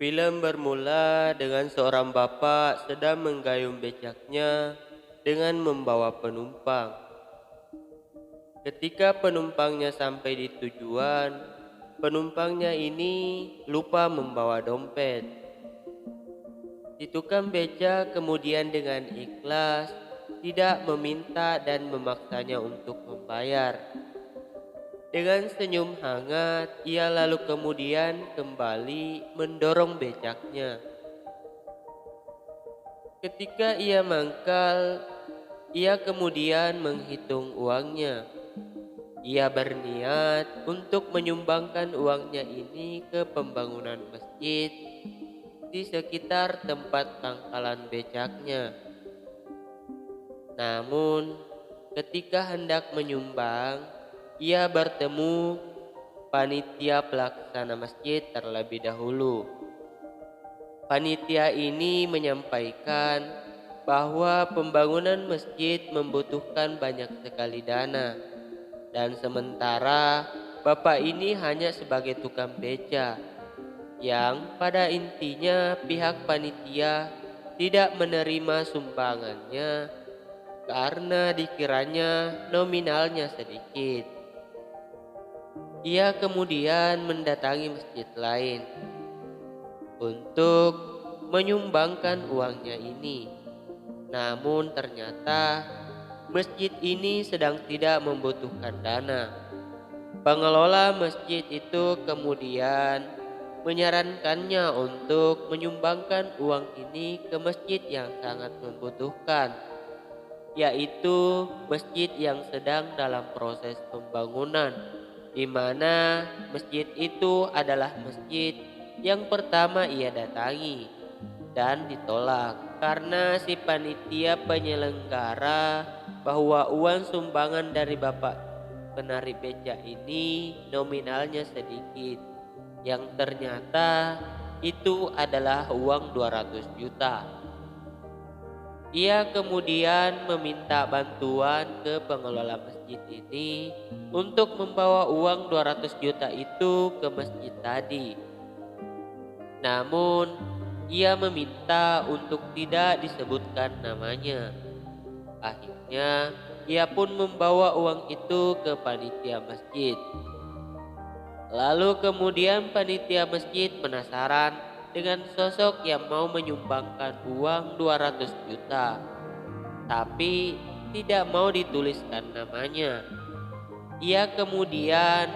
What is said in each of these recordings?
Film bermula dengan seorang bapak sedang menggayung becaknya dengan membawa penumpang. Ketika penumpangnya sampai di tujuan, penumpangnya ini lupa membawa dompet. Si tukang becak kemudian dengan ikhlas tidak meminta dan memaksanya untuk membayar. Dengan senyum hangat, ia lalu kemudian kembali mendorong becaknya. Ketika ia mangkal, ia kemudian menghitung uangnya. Ia berniat untuk menyumbangkan uangnya ini ke pembangunan masjid di sekitar tempat pangkalan becaknya. Namun, ketika hendak menyumbang, ia bertemu panitia pelaksana masjid terlebih dahulu. Panitia ini menyampaikan bahwa pembangunan masjid membutuhkan banyak sekali dana, dan sementara bapak ini hanya sebagai tukang beca, yang pada intinya pihak panitia tidak menerima sumbangannya karena dikiranya nominalnya sedikit. Ia kemudian mendatangi masjid lain untuk menyumbangkan uangnya ini. Namun ternyata masjid ini sedang tidak membutuhkan dana. Pengelola masjid itu kemudian menyarankannya untuk menyumbangkan uang ini ke masjid yang sangat membutuhkan, yaitu masjid yang sedang dalam proses pembangunan, di mana masjid itu adalah masjid yang pertama ia datangi dan ditolak karena si panitia penyelenggara bahwa uang sumbangan dari bapak penari beca ini nominalnya sedikit, yang ternyata itu adalah uang 200 juta. Ia kemudian meminta bantuan ke pengelola masjid ini untuk membawa uang 200 juta itu ke masjid tadi. Namun, ia meminta untuk tidak disebutkan namanya. Akhirnya, ia pun membawa uang itu ke panitia masjid. Lalu kemudian panitia masjid penasaran dengan sosok yang mau menyumbangkan uang 200 juta, tapi tidak mau dituliskan namanya. Ia kemudian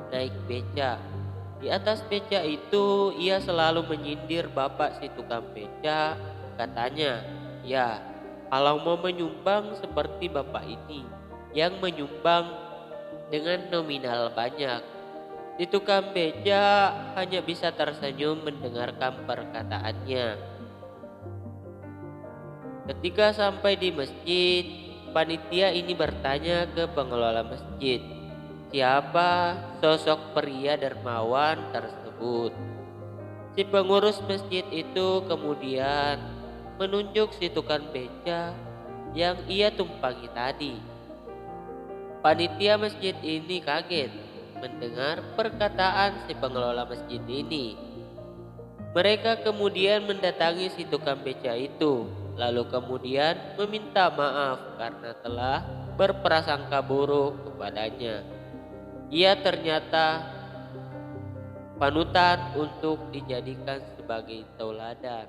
naik beca. Di atas beca itu ia selalu menyindir bapak si tukang beca. Katanya, ya, kalau mau menyumbang seperti bapak ini yang menyumbang dengan nominal banyak. Si tukang beca hanya bisa tersenyum mendengarkan perkataannya. Ketika sampai di masjid, panitia ini bertanya ke pengelola masjid, siapa sosok pria dermawan tersebut. Si pengurus masjid itu kemudian menunjuk si tukang beca yang ia tumpangi tadi. Panitia masjid ini kaget mendengar perkataan si pengelola masjid ini. Mereka kemudian mendatangi si tukang beca itu, lalu kemudian meminta maaf karena telah berprasangka buruk kepadanya. Ia ternyata panutan untuk dijadikan sebagai tauladan.